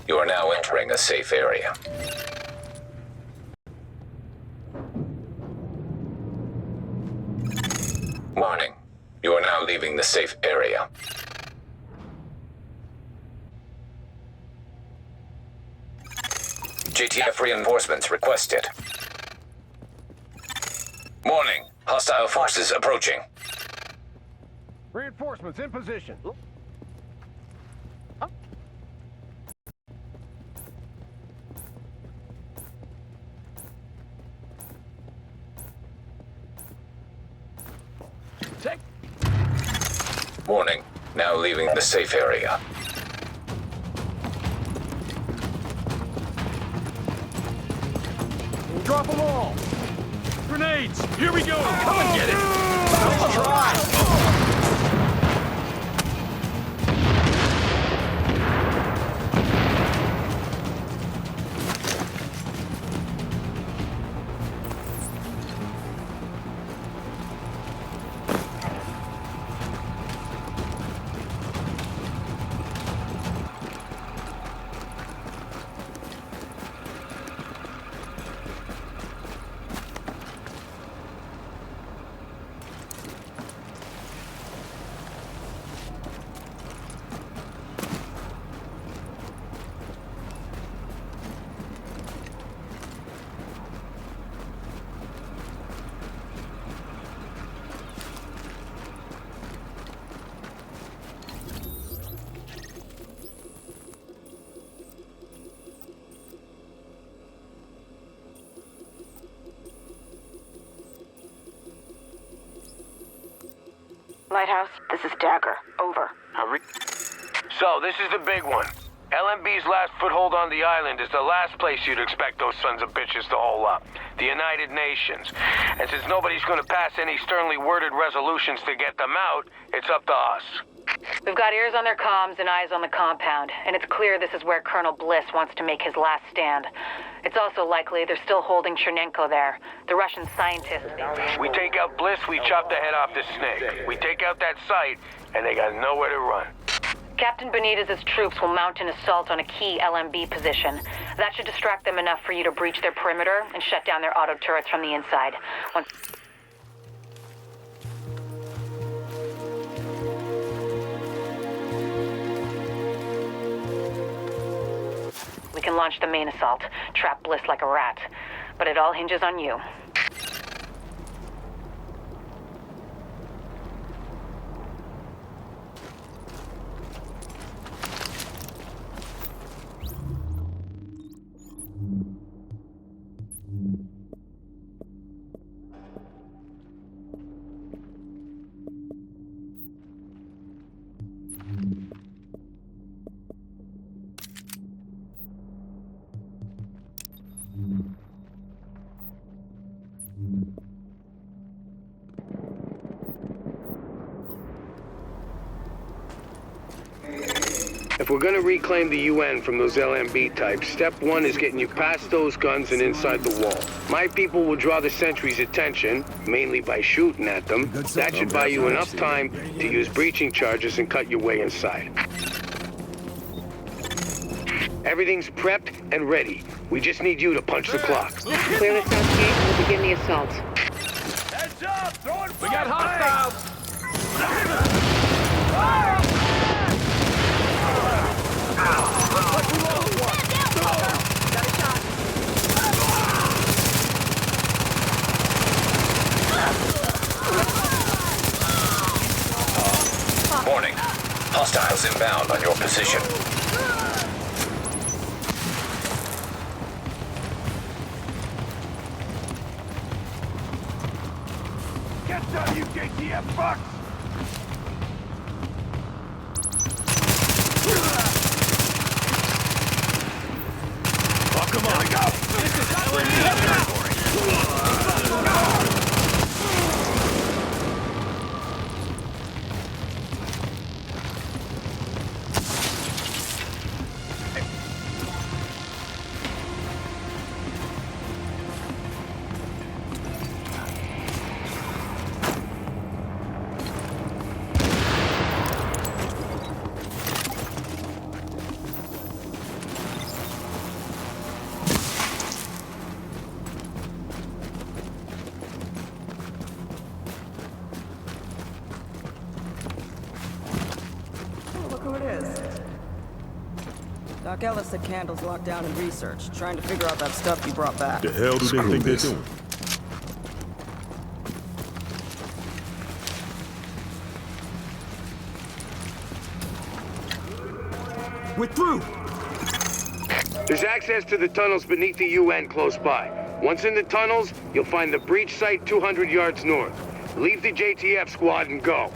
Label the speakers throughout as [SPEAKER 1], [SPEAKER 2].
[SPEAKER 1] You are now entering a safe area. Warning. You are now leaving the safe area. JTF reinforcements requested. Warning. Hostile forces approaching.
[SPEAKER 2] Reinforcements in position. Take.
[SPEAKER 1] Warning. Now leaving the safe area.
[SPEAKER 2] Drop them all.
[SPEAKER 3] Grenades! Here we go! Come and get it!
[SPEAKER 2] Nice try.
[SPEAKER 4] Lighthouse, this is Dagger. Over.
[SPEAKER 5] So, this is the big one. LMB's last foothold on the island is the last place you'd expect those sons of bitches to hole up. The United Nations. And since nobody's gonna pass any sternly worded resolutions to get them out, it's up to us.
[SPEAKER 4] We've got ears on their comms and eyes on the compound, and it's clear this is where Colonel Bliss wants to make his last stand. It's also likely they're still holding Chernenko there, the Russian scientist.
[SPEAKER 5] We take out Bliss, we chop the head off the snake. We take out that site, and they got nowhere to run.
[SPEAKER 4] Captain Benitez's troops will mount an assault on a key LMB position. That should distract them enough for you to breach their perimeter and shut down their auto turrets from the inside. We can launch the main assault, trap Bliss like a rat. But it all hinges on you.
[SPEAKER 6] If we're gonna reclaim the UN from those LMB types, step one is getting you past those guns and inside the wall. My people will draw the sentries' attention, mainly by shooting at them. That should buy you enough time to use breaching charges and cut your way inside. Everything's prepped and ready. We just need you to punch the clock.
[SPEAKER 4] Clear the south gate and we'll begin the assault.
[SPEAKER 2] Heads up! Throwing
[SPEAKER 3] We got hostiles!
[SPEAKER 1] Warning. Hostiles inbound on your position.
[SPEAKER 2] Get down, you JTF fucks!
[SPEAKER 3] Oh, come on! Here we go! This is LMB territory!
[SPEAKER 7] who it is. Doc Ellis said Candle's locked down in research, trying to figure out that stuff you brought back.
[SPEAKER 3] The hell do they think they're doing?
[SPEAKER 2] We're through!
[SPEAKER 6] There's access to the tunnels beneath the UN close by. Once in the tunnels, you'll find the breach site 200 yards north. Leave the JTF squad and go.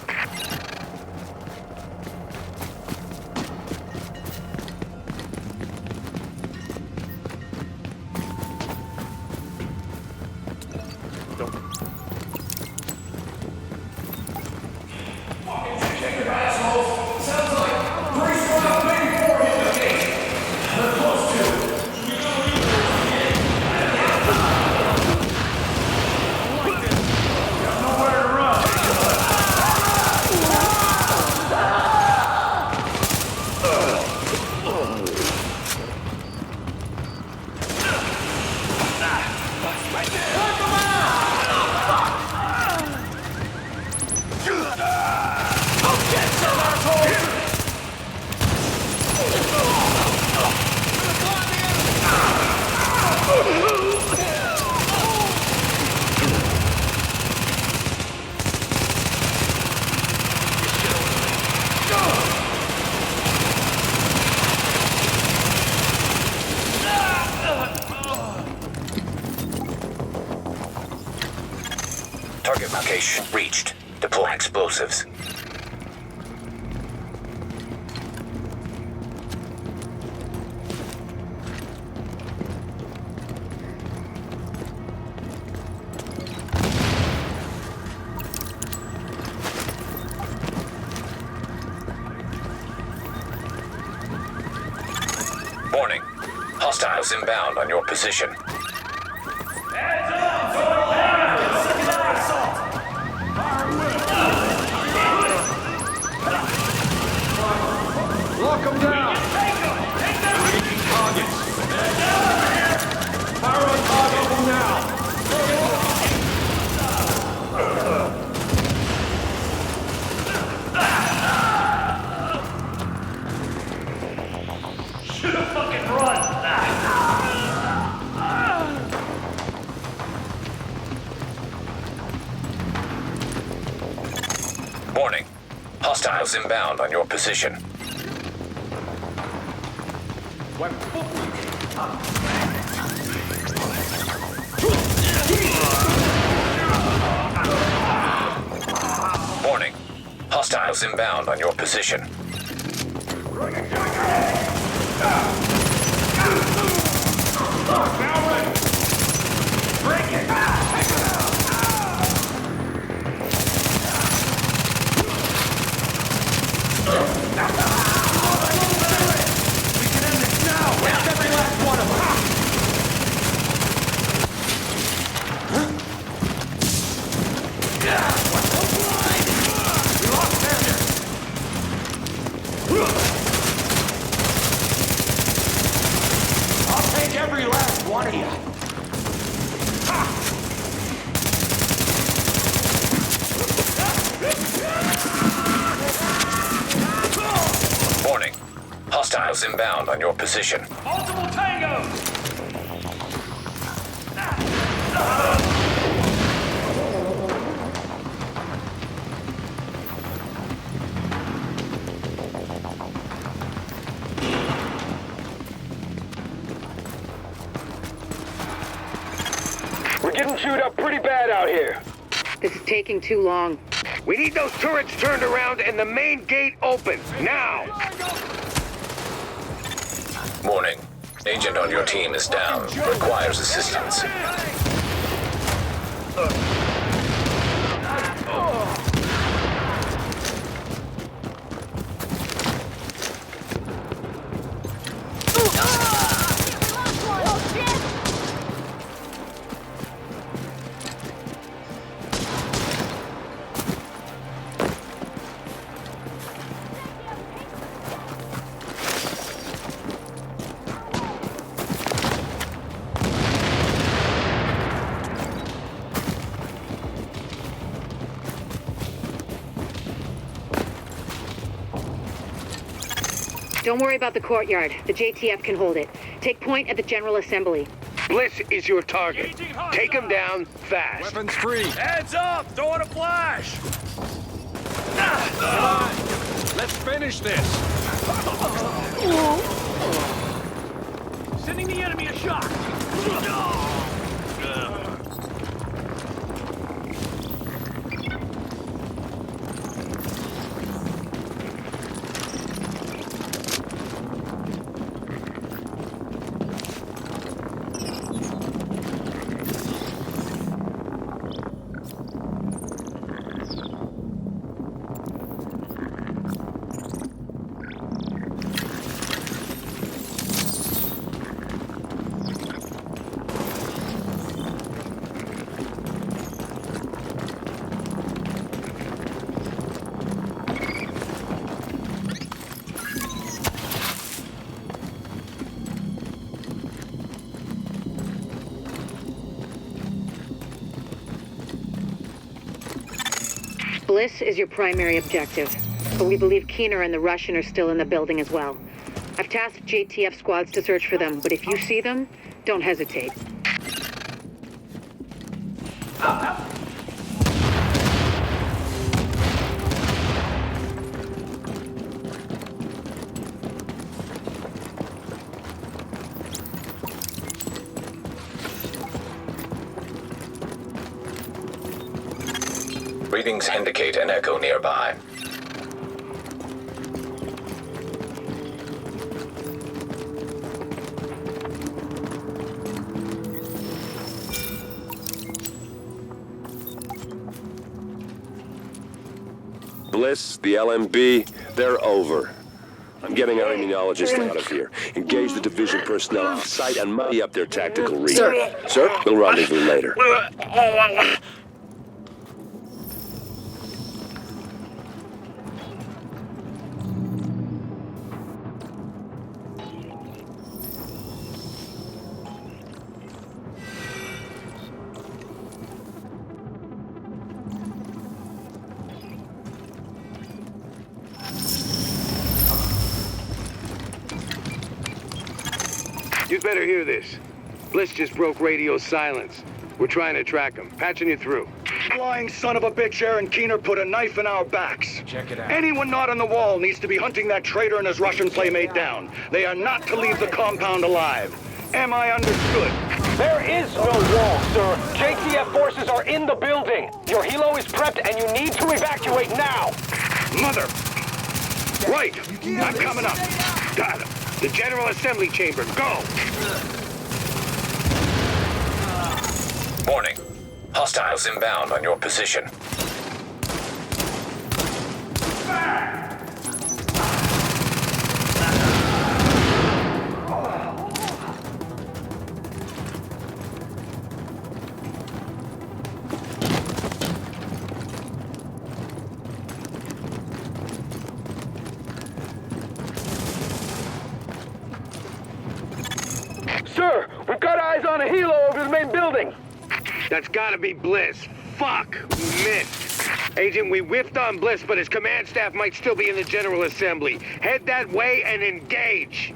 [SPEAKER 1] Target location reached. Deploy explosives. Warning. Hostiles inbound on your position.
[SPEAKER 2] Lock them down! Taking targets! Fire on target now! Shoot a fucking run!
[SPEAKER 1] Warning. Hostiles inbound on your position. Warning. Hostiles inbound on your position.
[SPEAKER 2] Break it! I'll take every last one of you.
[SPEAKER 1] Warning. Hostiles inbound on your position.
[SPEAKER 2] Multiple tangos!
[SPEAKER 5] We're getting chewed up pretty bad out here.
[SPEAKER 4] This is taking too long.
[SPEAKER 6] We need those turrets turned around and the main gate open. Now!
[SPEAKER 1] Warning. Agent on your team is down. Requires assistance.
[SPEAKER 4] Don't worry about the courtyard. The JTF can hold it. Take point at the General Assembly.
[SPEAKER 6] Bliss is your target. Take him down fast.
[SPEAKER 3] Weapons free.
[SPEAKER 2] Heads up! Throwing a flash!
[SPEAKER 3] Come on. Let's finish this.
[SPEAKER 2] Sending the enemy a shot!
[SPEAKER 4] Bliss is your primary objective, but we believe Keener and the Russian are still in the building as well. I've tasked JTF squads to search for them, but if you see them, don't hesitate.
[SPEAKER 1] Readings indicate an echo nearby.
[SPEAKER 8] Bliss, the LMB, they're over. I'm getting our immunologist out of here. Engage the division personnel on site and muddy up their tactical read. Sir, we'll rendezvous later.
[SPEAKER 6] You'd better hear this. Bliss just broke radio silence. We're trying to track him. Patching you through.
[SPEAKER 9] Flying son of a bitch, Aaron Keener put a knife in our backs.
[SPEAKER 3] Check it out.
[SPEAKER 9] Anyone not on the wall needs to be hunting that traitor and his Russian playmate down. They are not to leave the compound alive. Am I understood?
[SPEAKER 5] There is no wall, sir. JTF forces are in the building. Your helo is prepped and you need to evacuate now.
[SPEAKER 6] Mother! Right! I'm coming up. Got him. The General Assembly Chamber. Go!
[SPEAKER 1] Warning. Hostiles inbound on your position.
[SPEAKER 5] Sir, we've got eyes on a helo over the main building.
[SPEAKER 6] That's gotta be Bliss. Fuck! We missed. Agent, we whiffed on Bliss, but his command staff might still be in the General Assembly. Head that way and engage!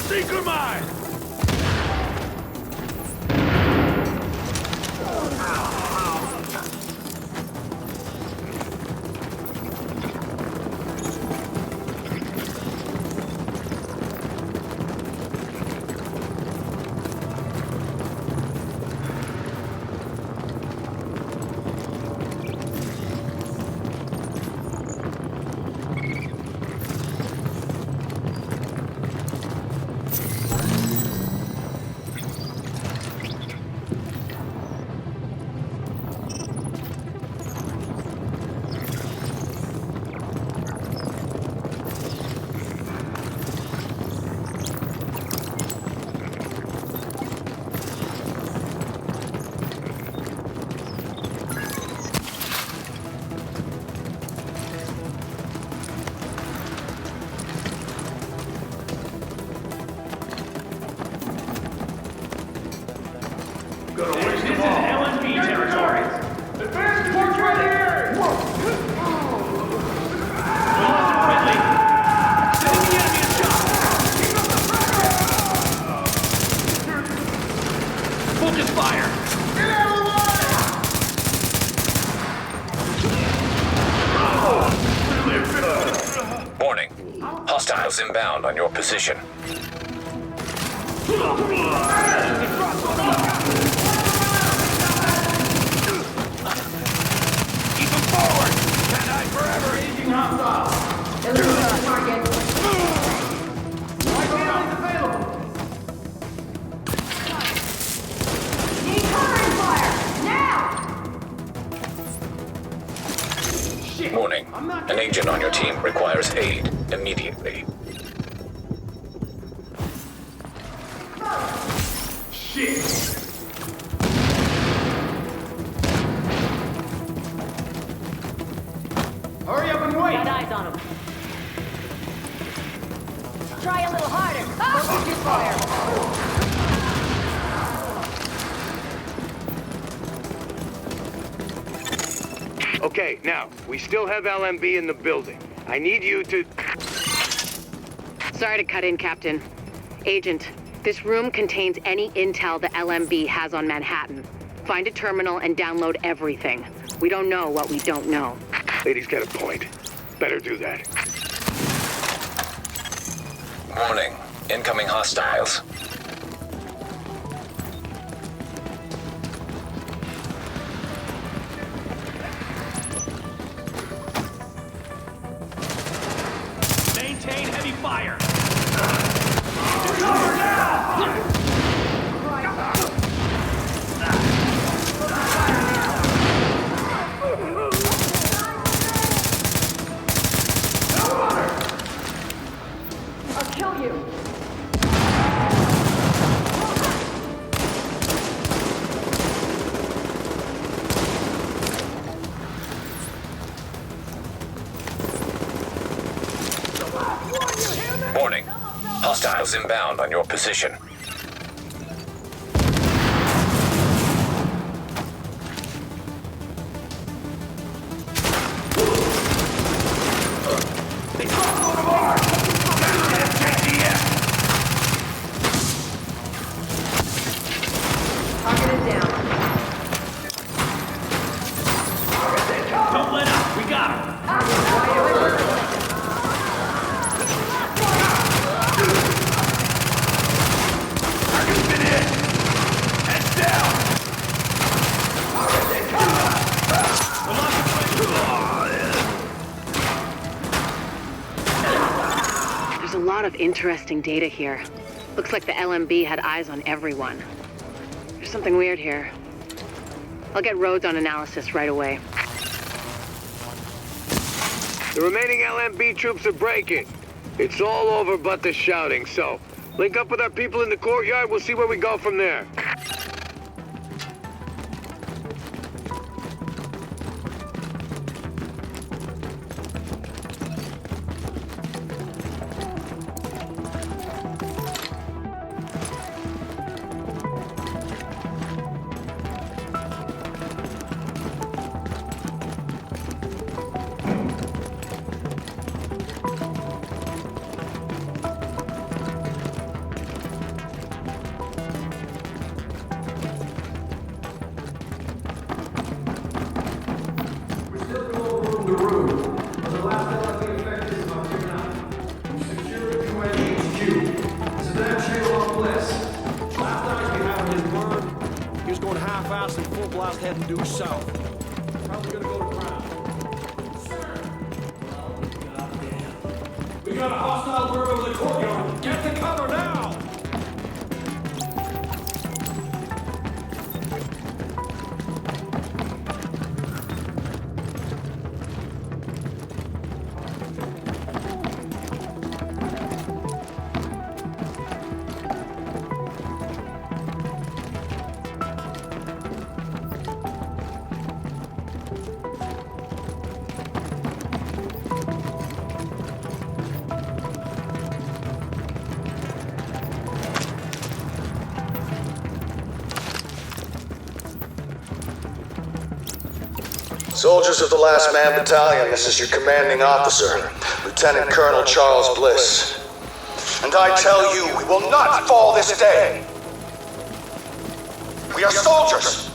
[SPEAKER 2] Seeker mine!
[SPEAKER 1] Hostiles inbound on your position.
[SPEAKER 3] Keep them forward! Can't hide forever!
[SPEAKER 2] Engaging hostile. Eliminate target. Light is available. Need covering fire! Now! Shit!
[SPEAKER 1] Warning. An agent on your team requires aid immediately.
[SPEAKER 2] Shit! Hurry up and wait!
[SPEAKER 4] Got eyes on him. Try a little harder. Focus your fire.
[SPEAKER 6] Okay, now, we still have LMB in the building. I need you to...
[SPEAKER 4] Sorry to cut in, Captain. Agent, this room contains any intel the LMB has on Manhattan. Find a terminal and download everything. We don't know what we don't know.
[SPEAKER 6] Lady's got a point. Better do that.
[SPEAKER 1] Warning. Incoming hostiles.
[SPEAKER 3] Maintain heavy fire!
[SPEAKER 2] Cover now!
[SPEAKER 4] I'll kill you.
[SPEAKER 1] Warning. Hostiles inbound on your position.
[SPEAKER 4] Target is down.
[SPEAKER 3] Don't let up! We got him! Target's been hit! Heads down! We lost the plane!
[SPEAKER 4] There's a lot of interesting data here. Looks like the LMB had eyes on everyone. There's something weird here. I'll get Rhodes on analysis right away.
[SPEAKER 6] The remaining LMB troops are breaking. It's all over but the shouting, so link up with our people in the courtyard. We'll see where we go from there.
[SPEAKER 3] Half-assed and full blast heading due south. Probably gonna go to ground. Sir! Oh, goddamn. We got a hostile bird over the courtyard. Get to cover now!
[SPEAKER 10] Soldiers of the Last Man Battalion, this is your commanding officer, Lieutenant Colonel Charles Bliss. And I tell you, we will not fall this day! We are soldiers!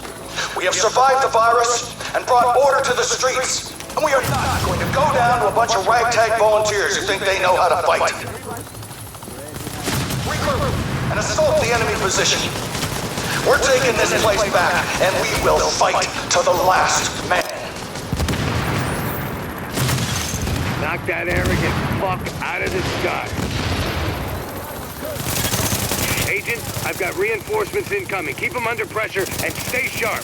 [SPEAKER 10] We have survived the virus and brought order to the streets! And we are not going to go down to a bunch of ragtag volunteers who think they know how to fight. Regroup and assault the enemy position. We're taking this place back, and we will fight to the last man.
[SPEAKER 6] Knock that arrogant fuck out of the sky. Agent, I've got reinforcements incoming. Keep them under pressure and stay sharp.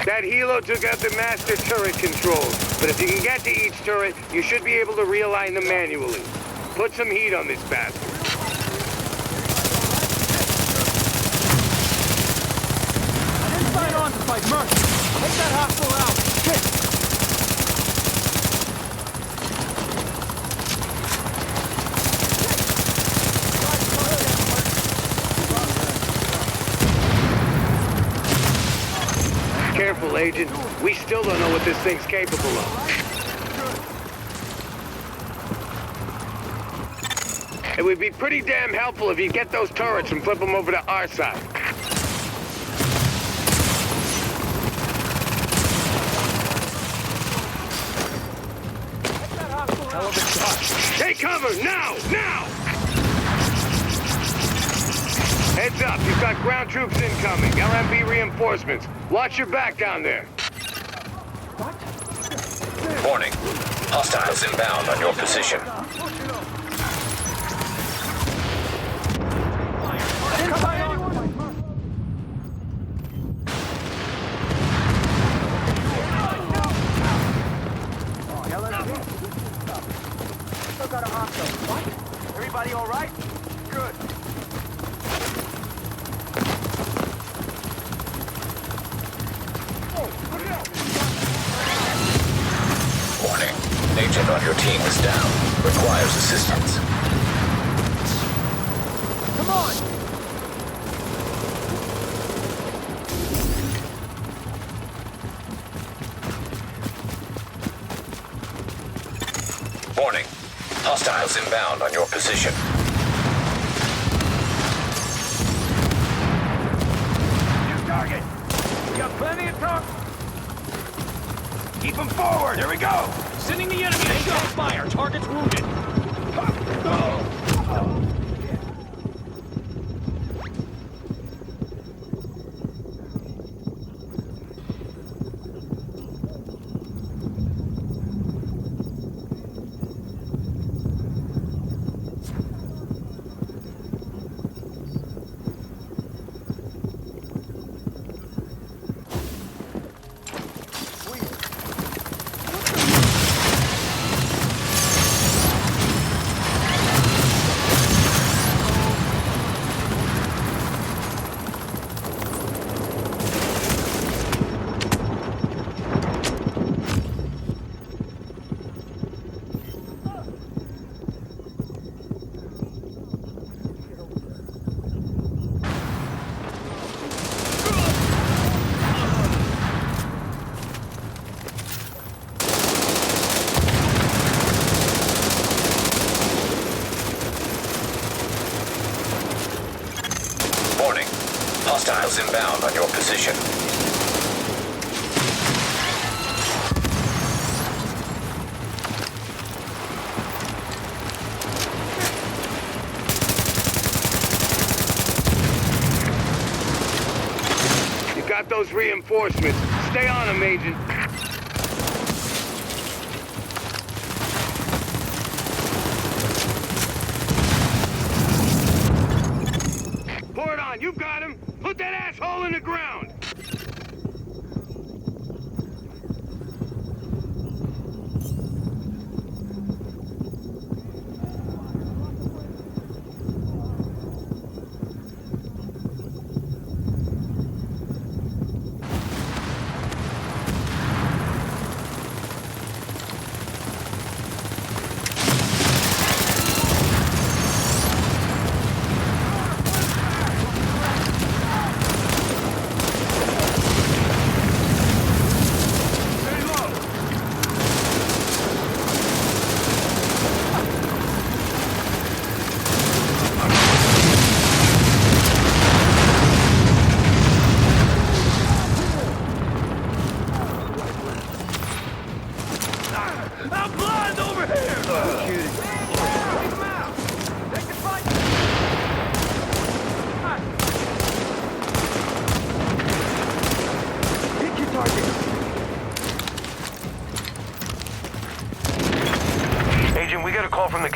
[SPEAKER 6] That helo took out the master turret controls, but if you can get to each turret, you should be able to realign them manually. Put some heat on this bastard.
[SPEAKER 3] I didn't sign on to fight Merc. Take that hostile out. Shit.
[SPEAKER 6] Careful, Agent. We still don't know what this thing's capable of. It would be pretty damn helpful if you get those turrets and flip them over to our side.
[SPEAKER 3] Hell of a shot.
[SPEAKER 6] Take cover, now! Now! Heads up, you've got ground troops incoming. LMB reinforcements. Watch your back down there.
[SPEAKER 1] Warning. Hostiles inbound on your position.
[SPEAKER 3] Still got a hostile. What? Everybody all right? Good.
[SPEAKER 1] Warning. Agent on your team is down. Requires assistance.
[SPEAKER 3] Come on!
[SPEAKER 1] Warning. Hostiles inbound on your position.
[SPEAKER 2] New target. We got plenty of talk. Keep them forward. Here we go. Sending the enemy a shot fire. Target's wounded.
[SPEAKER 1] Warning. Hostiles inbound on your position.
[SPEAKER 6] You got those reinforcements. Stay on them, Agent. Pour it on. You got him. Put that asshole in the ground.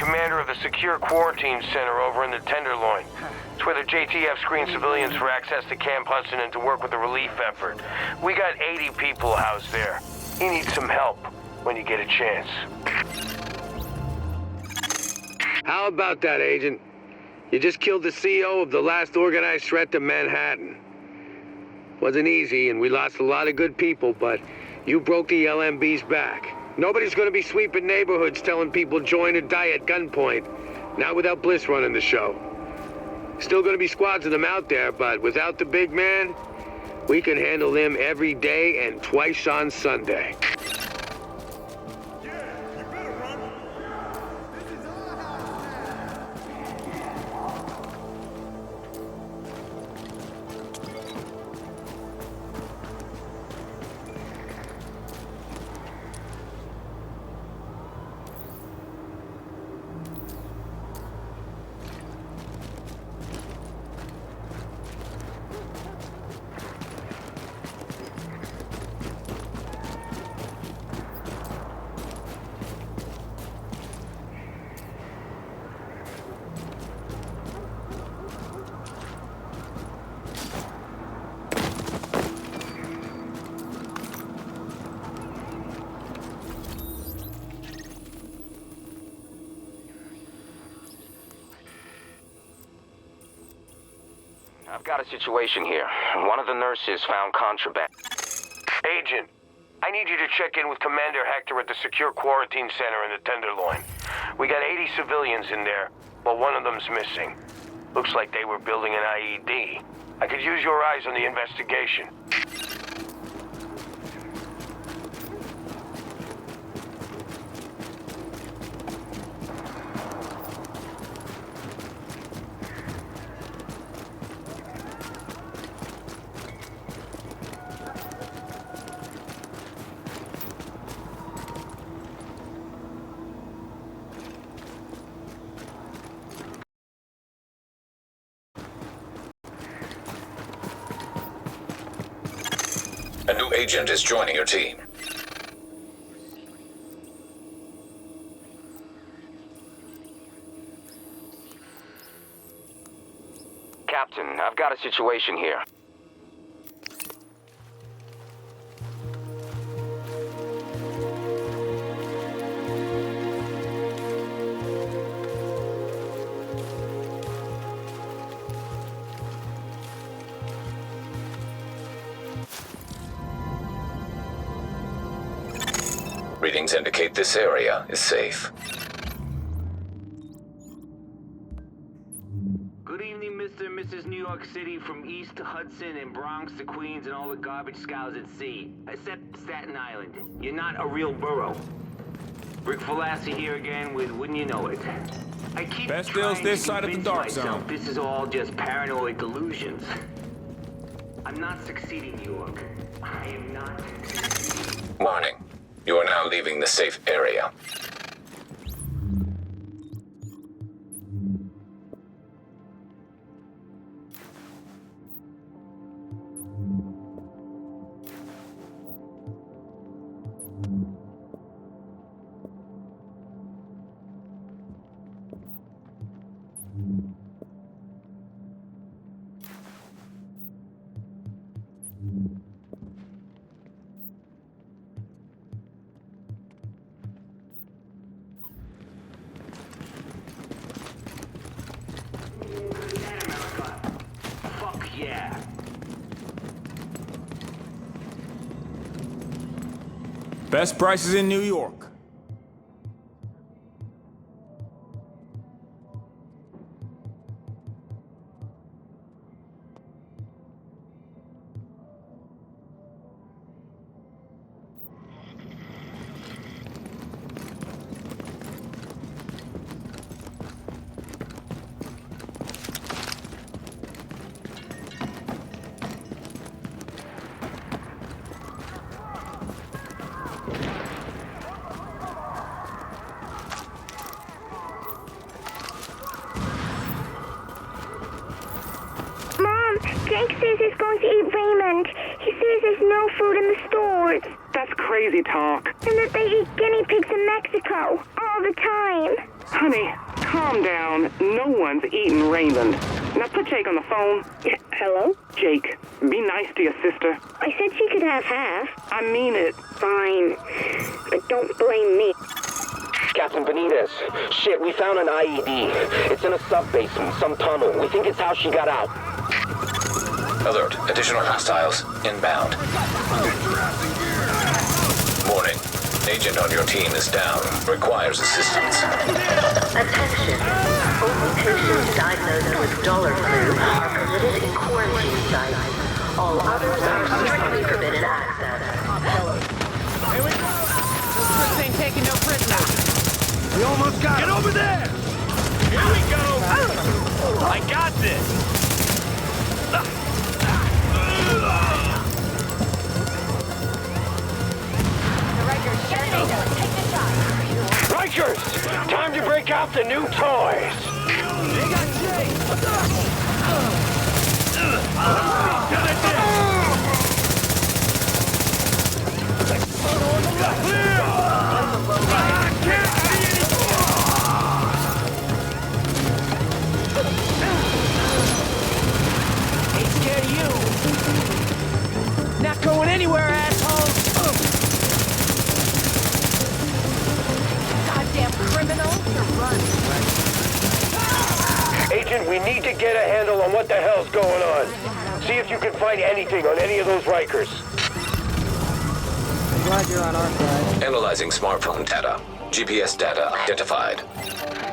[SPEAKER 5] commander of the Secure Quarantine Center over in the Tenderloin. It's where the JTF screens civilians for access to Camp Hudson and to work with the relief effort. We got 80 people housed there. He needs some help when you get a chance.
[SPEAKER 6] How about that, Agent? You just killed the CEO of the last organized threat to Manhattan. Wasn't easy, and we lost a lot of good people, but you broke the LMB's back. Nobody's gonna be sweeping neighborhoods telling people join or die at gunpoint. Not without Bliss running the show. Still gonna be squads of them out there, but without the big man, we can handle them every day and twice on Sunday.
[SPEAKER 11] I've got a situation here. One of the nurses found contraband.
[SPEAKER 5] Agent, I need you to check in with Commander Hector at the Secure Quarantine Center in the Tenderloin. We got 80 civilians in there, but one of them's missing. Looks like they were building an IED. I could use your eyes on the investigation.
[SPEAKER 1] A new agent is joining your team.
[SPEAKER 11] Captain, I've got a situation here.
[SPEAKER 1] Readings indicate this area is safe.
[SPEAKER 12] Good evening, Mr. and Mrs. New York City, from East to Hudson and Bronx to Queens and all the garbage scows at sea. Except Staten Island. You're not a real borough. Rick Falassi here again with Wouldn't You Know It. I keep
[SPEAKER 2] Best
[SPEAKER 12] trying
[SPEAKER 2] deals this
[SPEAKER 12] to
[SPEAKER 2] side of the
[SPEAKER 12] convince
[SPEAKER 2] dark
[SPEAKER 12] myself
[SPEAKER 2] zone.
[SPEAKER 12] this is all just paranoid delusions. I'm not succeeding, New York. I am not.
[SPEAKER 1] Warning. You are now leaving the safe area.
[SPEAKER 12] Fuck yeah.
[SPEAKER 2] Best prices in New York.
[SPEAKER 13] Jake says he's going to eat Raymond. He says there's no food in the stores.
[SPEAKER 14] That's crazy talk.
[SPEAKER 13] And that they eat guinea pigs in Mexico all the time.
[SPEAKER 14] Honey, calm down. No one's eating Raymond. Now put Jake on the phone.
[SPEAKER 13] Hello?
[SPEAKER 14] Jake, be nice to your sister.
[SPEAKER 13] I said she could have half.
[SPEAKER 14] I mean it.
[SPEAKER 13] Fine. But don't blame me.
[SPEAKER 11] Captain Benitez. Shit, we found an IED. It's in a sub-basement, some tunnel. We think it's how she got out.
[SPEAKER 1] Alert. Additional hostiles inbound. Warning. Agent on your team is down. Requires assistance.
[SPEAKER 15] Attention. Only patients diagnosed with dollar flu are permitted in quarantine sites. All others are strictly forbidden access.
[SPEAKER 3] Here we go! Those crooks ain't taking no prisoners. We almost got him. Get over there! Here we go! I got this!
[SPEAKER 5] Rikers! Time to break out the new toys!
[SPEAKER 3] They got Jay! Ain't scared of you! Not going anywhere, asshole!
[SPEAKER 15] Goddamn criminals are running.
[SPEAKER 5] Agent, we need to get a handle on what the hell's going on. See if you can find anything on any of those Rikers.
[SPEAKER 7] I'm glad you're on our side.
[SPEAKER 1] Analyzing smartphone data. GPS data identified.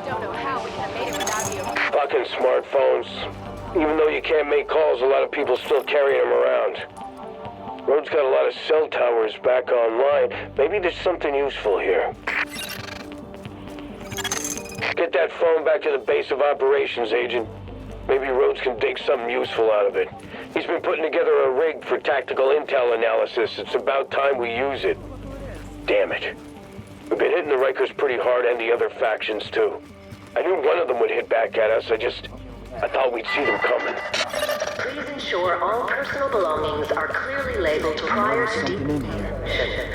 [SPEAKER 15] Don't know how we could have made it without you.
[SPEAKER 5] Fucking smartphones. Even though you can't make calls, a lot of people still carrying them around. Road's got a lot of cell towers back online. Maybe there's something useful here. Get that phone back to the base of operations, Agent. Maybe Rhodes can dig something useful out of it. He's been putting together a rig for tactical intel analysis. It's about time we use it. Damn it. We've been hitting the Rikers pretty hard and the other factions, too. I knew one of them would hit back at us. I thought we'd see them coming.
[SPEAKER 15] Please ensure all personal belongings are clearly labeled prior to decontamination.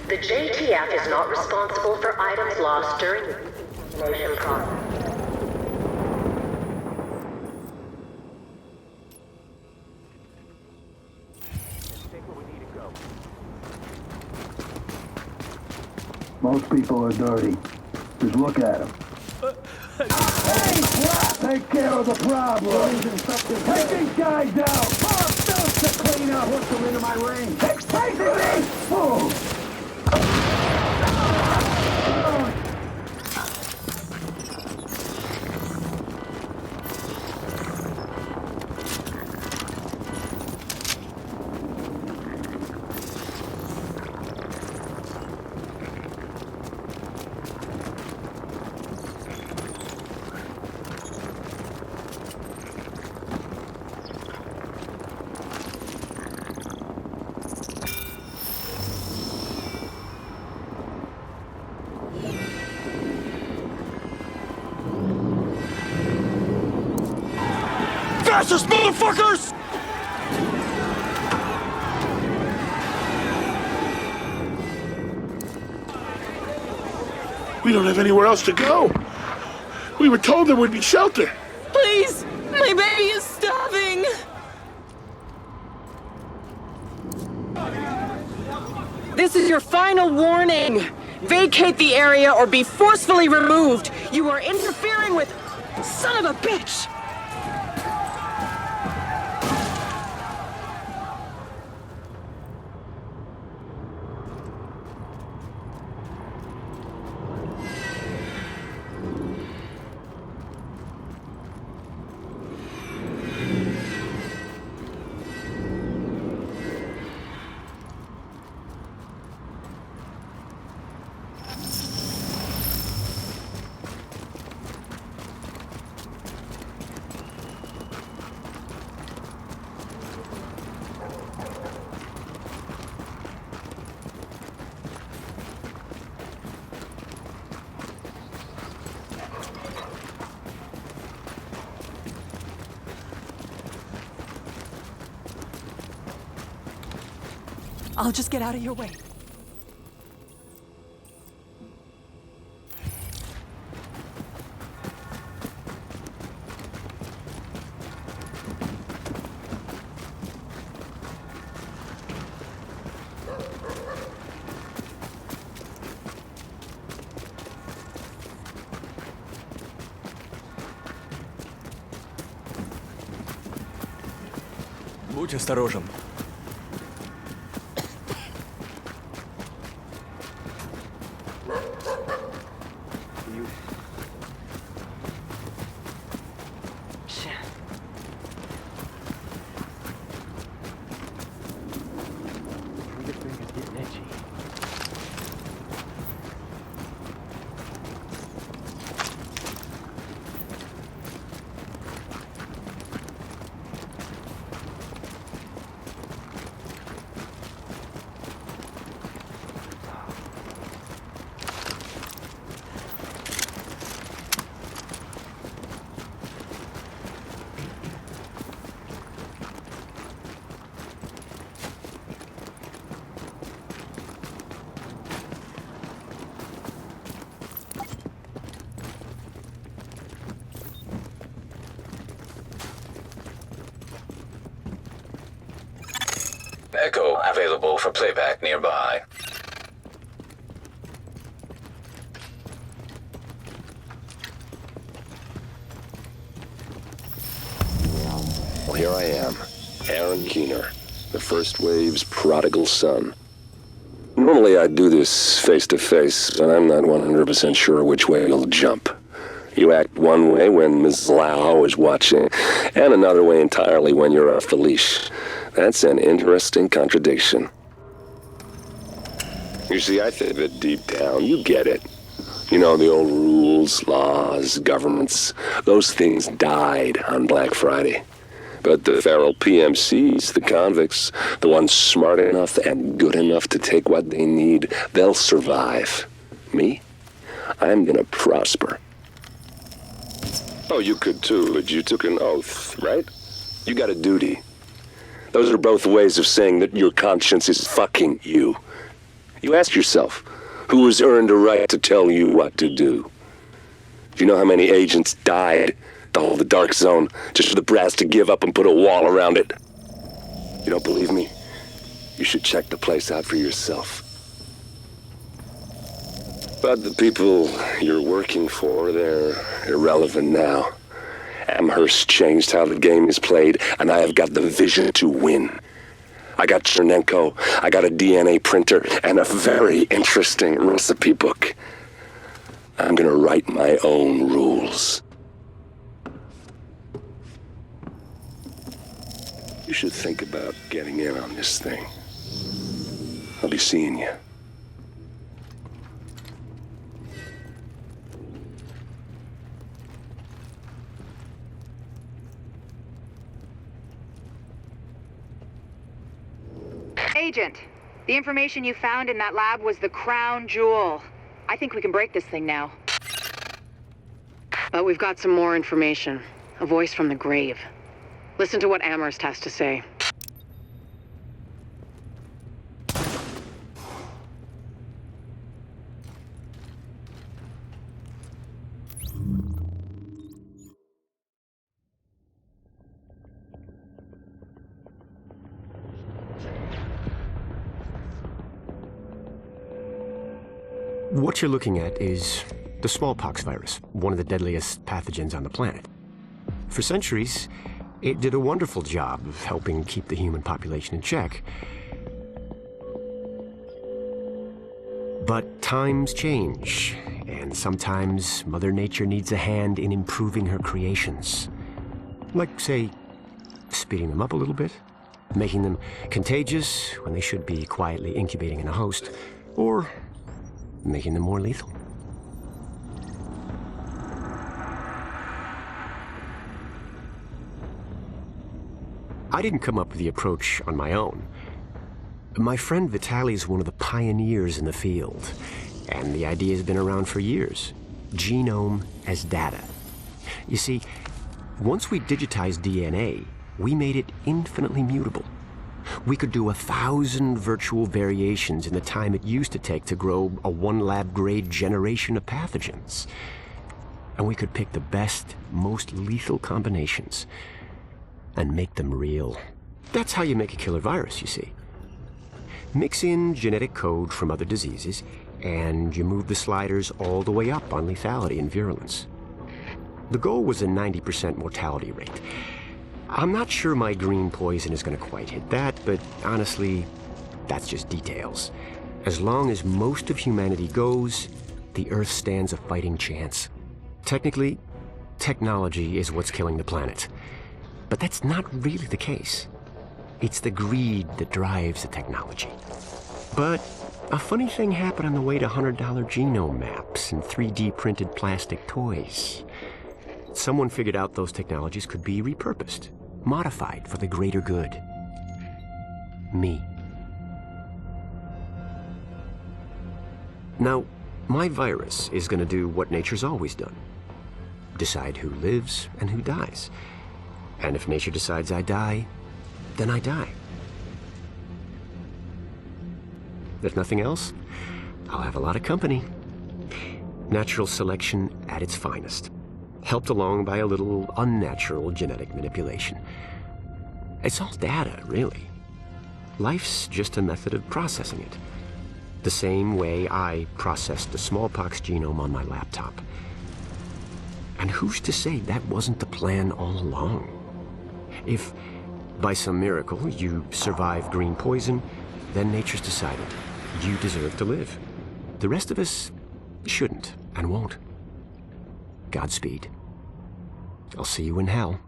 [SPEAKER 15] The JTF is not responsible for items lost during the decontamination process.
[SPEAKER 16] Most people are dirty. Just look at them. Take care of the problem. Take these guys out. More filth to clean up. Hook them into my ring. Take me. Oh.
[SPEAKER 3] Fascist motherfuckers!
[SPEAKER 17] We don't have anywhere else to go. We were told there would be shelter.
[SPEAKER 7] Please! My baby is starving! This is your final warning! Vacate the area or be forcefully removed! You are interfering with... Son of a bitch!
[SPEAKER 18] I'll just get out of your way.
[SPEAKER 19] Будь осторожен.
[SPEAKER 1] Echo available for playback nearby.
[SPEAKER 8] Well, here I am, Aaron Keener, the first wave's prodigal son. Normally I'd do this face-to-face, but I'm not 100% sure which way you'll jump. You act one way when Ms. Lau is watching, and another way entirely when you're off the leash. That's an interesting contradiction. You see, I think that deep down, you get it. You know, the old rules, laws, governments, those things died on Black Friday. But the feral PMCs, the convicts, the ones smart enough and good enough to take what they need, they'll survive. Me? I'm gonna prosper. Oh, you could too, but you took an oath, right? You got a duty. Those are both ways of saying that your conscience is fucking you. You ask yourself, who has earned a right to tell you what to do? Do you know how many agents died to hold the Dark Zone just for the brass to give up and put a wall around it? You don't believe me? You should check the place out for yourself. But the people you're working for, they're irrelevant now. Amherst changed how the game is played, and I have got the vision to win. I got Chernenko, I got a DNA printer, and a very interesting recipe book. I'm gonna write my own rules. You should think about getting in on this thing. I'll be seeing you.
[SPEAKER 4] Agent, the information you found in that lab was the crown jewel. I think we can break this thing now. But we've got some more information. A voice from the grave. Listen to what Amherst has to say.
[SPEAKER 20] What you're looking at is the smallpox virus, one of the deadliest pathogens on the planet. For centuries, it did a wonderful job of helping keep the human population in check. But times change, and sometimes Mother Nature needs a hand in improving her creations. Like, say, speeding them up a little bit, making them contagious when they should be quietly incubating in a host, or making them more lethal. I didn't come up with the approach on my own. My friend Vitali's one of the pioneers in the field, and the idea has been around for years. Genome as data. You see, once we digitized DNA, we made it infinitely mutable. We could do 1,000 virtual variations in the time it used to take to grow a one-lab-grade generation of pathogens. And we could pick the best, most lethal combinations and make them real. That's how you make a killer virus, you see. Mix in genetic code from other diseases, and you move the sliders all the way up on lethality and virulence. The goal was a 90% mortality rate. I'm not sure my green poison is going to quite hit that, but honestly, that's just details. As long as most of humanity goes, the Earth stands a fighting chance. Technically, technology is what's killing the planet. But that's not really the case. It's the greed that drives the technology. But a funny thing happened on the way to $100 genome maps and 3D printed plastic toys. Someone figured out those technologies could be repurposed, modified for the greater good. Me. Now, my virus is going to do what nature's always done. Decide who lives and who dies. And if nature decides I die, then I die. If nothing else, I'll have a lot of company. Natural selection at its finest, helped along by a little unnatural genetic manipulation. It's all data, really. Life's just a method of processing it. The same way I processed the smallpox genome on my laptop. And who's to say that wasn't the plan all along? If, by some miracle, you survive green poison, then nature's decided you deserve to live. The rest of us shouldn't and won't. Godspeed. I'll see you in hell.